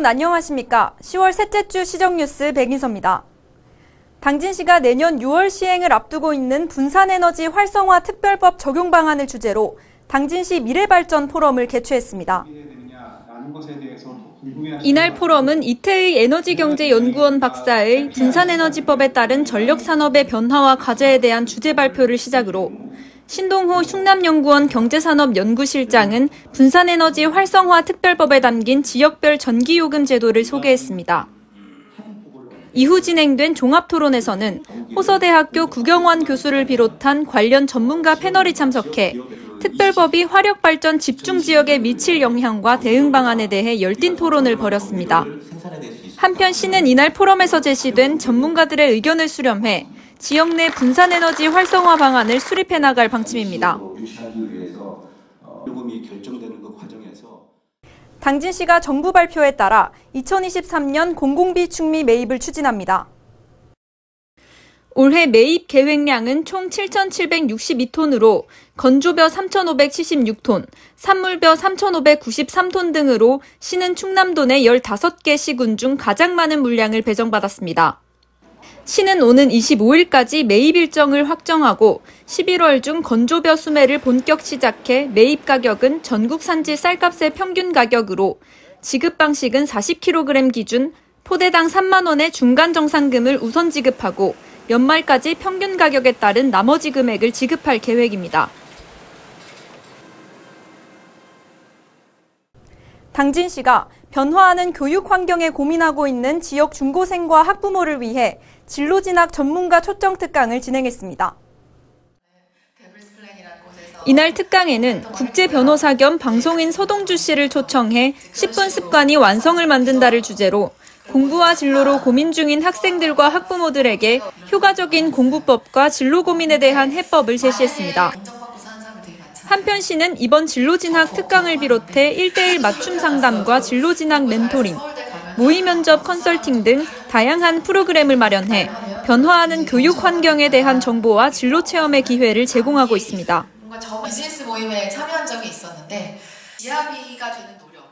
여러분 안녕하십니까? 10월 셋째 주 시정뉴스 백인서입니다. 당진시가 내년 6월 시행을 앞두고 있는 분산에너지 활성화 특별법 적용 방안을 주제로 당진시 미래발전 포럼을 개최했습니다. 이날 포럼은 이태의 에너지경제연구원 박사의 분산에너지법에 따른 전력산업의 변화와 과제에 대한 주제 발표를 시작으로 신동호 충남연구원 경제산업연구실장은 분산에너지 활성화 특별법에 담긴 지역별 전기요금 제도를 소개했습니다. 이후 진행된 종합토론에서는 호서대학교 구경원 교수를 비롯한 관련 전문가 패널이 참석해 특별법이 화력발전 집중지역에 미칠 영향과 대응 방안에 대해 열띤 토론을 벌였습니다. 한편 시는 이날 포럼에서 제시된 전문가들의 의견을 수렴해 지역 내 분산에너지 활성화 방안을 수립해 나갈 방침입니다. 당진시가 정부 발표에 따라 2023년 공공비 축미 매입을 추진합니다. 올해 매입 계획량은 총 7,762톤으로 건조벼 3,576톤, 산물벼 3,593톤 등으로 시는 충남도 내 15개 시군 중 가장 많은 물량을 배정받았습니다. 시는 오는 25일까지 매입 일정을 확정하고 11월 중 건조벼 수매를 본격 시작해 매입 가격은 전국 산지 쌀값의 평균 가격으로 지급 방식은 40kg 기준 포대당 3만 원의 중간 정산금을 우선 지급하고 연말까지 평균 가격에 따른 나머지 금액을 지급할 계획입니다. 당진시가 변화하는 교육 환경에 고민하고 있는 지역 중고생과 학부모를 위해 진로진학 전문가 초청 특강을 진행했습니다. 이날 특강에는 국제 변호사 겸 방송인 서동주 씨를 초청해 10분 습관이 완성을 만든다를 주제로 공부와 진로로 고민 중인 학생들과 학부모들에게 효과적인 공부법과 진로 고민에 대한 해법을 제시했습니다. 한편 시는 이번 진로진학 특강을 비롯해 1:1 맞춤 상담과 진로진학 멘토링, 모의 면접 컨설팅 등 다양한 프로그램을 마련해 변화하는 교육 환경에 대한 정보와 진로 체험의 기회를 제공하고 있습니다. 비즈니스 모임에 참여한 적이 있었는데 지압이가 되는 노력.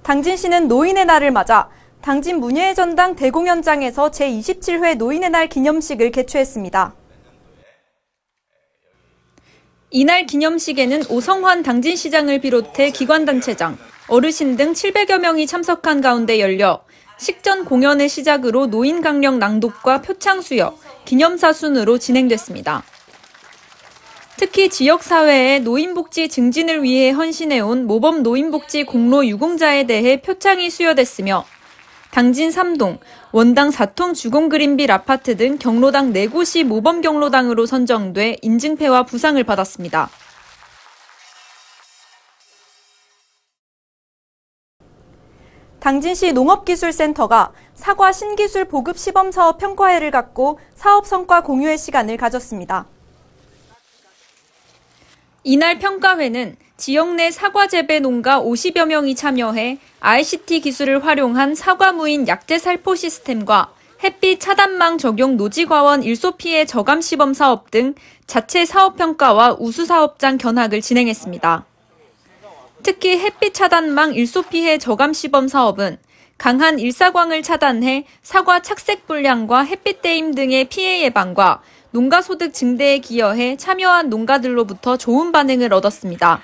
당진시는 노인의 날을 맞아 당진 문예의 전당 대공연장에서 제27회 노인의 날 기념식을 개최했습니다. 이날 기념식에는 오성환 당진시장을 비롯해 기관단체장, 어르신 등 700여 명이 참석한 가운데 열려 식전 공연을 시작으로 노인 강령 낭독과 표창 수여, 기념사 순으로 진행됐습니다. 특히 지역사회의 노인복지 증진을 위해 헌신해온 모범 노인복지 공로 유공자에 대해 표창이 수여됐으며 당진 3동, 원당 4통 주공그린빌 아파트 등 경로당 4곳이 모범 경로당으로 선정돼 인증패와 부상을 받았습니다. 당진시 농업기술센터가 사과 신기술 보급 시범 사업 평가회를 갖고 사업 성과 공유의 시간을 가졌습니다. 이날 평가회는 지역 내 사과 재배 농가 50여 명이 참여해 ICT 기술을 활용한 사과 무인 약재 살포 시스템과 햇빛 차단망 적용 노지과원 일소 피해 저감 시범 사업 등 자체 사업 평가와 우수 사업장 견학을 진행했습니다. 특히 햇빛 차단망 일소 피해 저감 시범 사업은 강한 일사광을 차단해 사과 착색 불량과 햇빛 대임 등의 피해 예방과 농가 소득 증대에 기여해 참여한 농가들로부터 좋은 반응을 얻었습니다.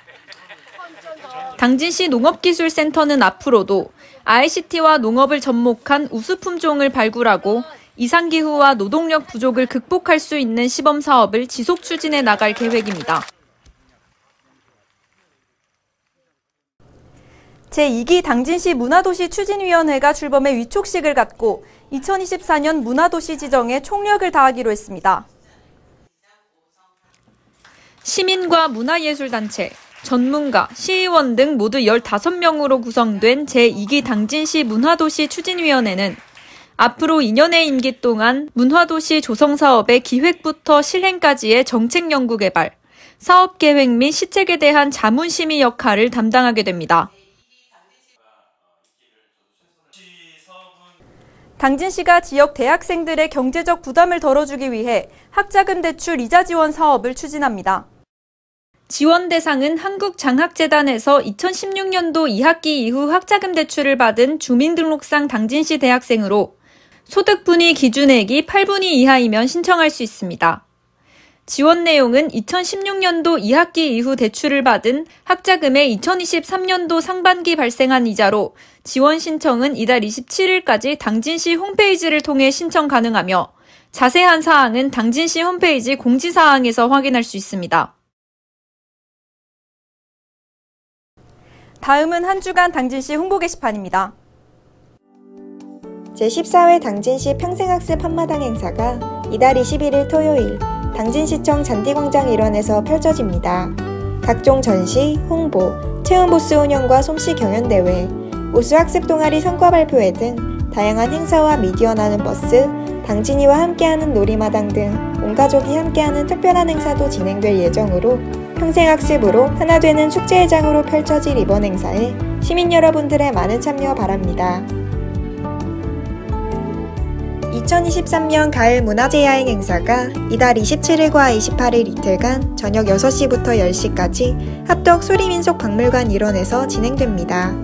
당진시 농업기술센터는 앞으로도 ICT와 농업을 접목한 우수 품종을 발굴하고 이상기후와 노동력 부족을 극복할 수 있는 시범 사업을 지속 추진해 나갈 계획입니다. 제2기 당진시 문화도시 추진위원회가 출범해 위촉식을 갖고 2024년 문화도시 지정에 총력을 다하기로 했습니다. 시민과 문화예술단체, 전문가, 시의원 등 모두 15명으로 구성된 제2기 당진시 문화도시 추진위원회는 앞으로 2년의 임기 동안 문화도시 조성사업의 기획부터 실행까지의 정책 연구 개발, 사업계획 및 시책에 대한 자문심의 역할을 담당하게 됩니다. 당진시가 지역 대학생들의 경제적 부담을 덜어주기 위해 학자금 대출 이자 지원 사업을 추진합니다. 지원 대상은 한국장학재단에서 2016년도 2학기 이후 학자금 대출을 받은 주민등록상 당진시 대학생으로 소득분위 기준액이 8분위 이하이면 신청할 수 있습니다. 지원 내용은 2016년도 2학기 이후 대출을 받은 학자금의 2023년도 상반기 발생한 이자로 지원 신청은 이달 27일까지 당진시 홈페이지를 통해 신청 가능하며 자세한 사항은 당진시 홈페이지 공지사항에서 확인할 수 있습니다. 다음은 한 주간 당진시 홍보 게시판입니다. 제14회 당진시 평생학습 한마당 행사가 이달 21일 토요일 당진시청 잔디광장 일원에서 펼쳐집니다. 각종 전시, 홍보, 체험부스 운영과 솜씨 경연대회, 우수학습 동아리 성과 발표회 등 다양한 행사와 미디어 나눔 버스, 당진이와 함께하는 놀이마당 등 온 가족이 함께하는 특별한 행사도 진행될 예정으로 평생학습으로 하나 되는 축제회장으로 펼쳐질 이번 행사에 시민 여러분들의 많은 참여 바랍니다. 2023년 가을 문화재 야행 행사가 이달 27일과 28일 이틀간 저녁 6시부터 10시까지 합덕 소리민속박물관 일원에서 진행됩니다.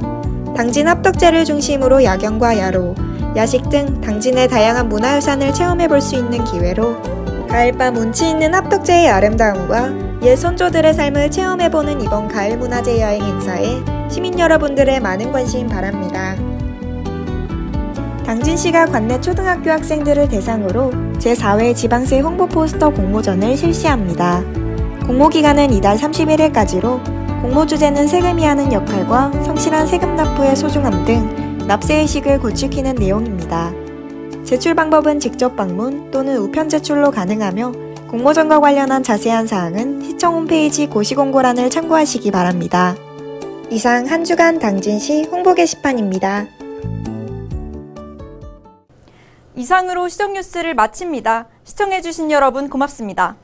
당진 합덕제를 중심으로 야경과 야로, 야식 등 당진의 다양한 문화유산을 체험해볼 수 있는 기회로 가을밤 운치 있는 합덕제의 아름다움과 옛 선조들의 삶을 체험해보는 이번 가을 문화재 여행 행사에 시민 여러분들의 많은 관심 바랍니다. 당진시가 관내 초등학교 학생들을 대상으로 제4회 지방세 홍보 포스터 공모전을 실시합니다. 공모기간은 이달 31일까지로 공모 주제는 세금이 하는 역할과 성실한 세금 납부의 소중함 등 납세의식을 구축하는 내용입니다. 제출 방법은 직접 방문 또는 우편 제출로 가능하며 공모전과 관련한 자세한 사항은 시청 홈페이지 고시공고란을 참고하시기 바랍니다. 이상 한 주간 당진시 홍보 게시판입니다. 이상으로 시정뉴스를 마칩니다. 시청해주신 여러분 고맙습니다.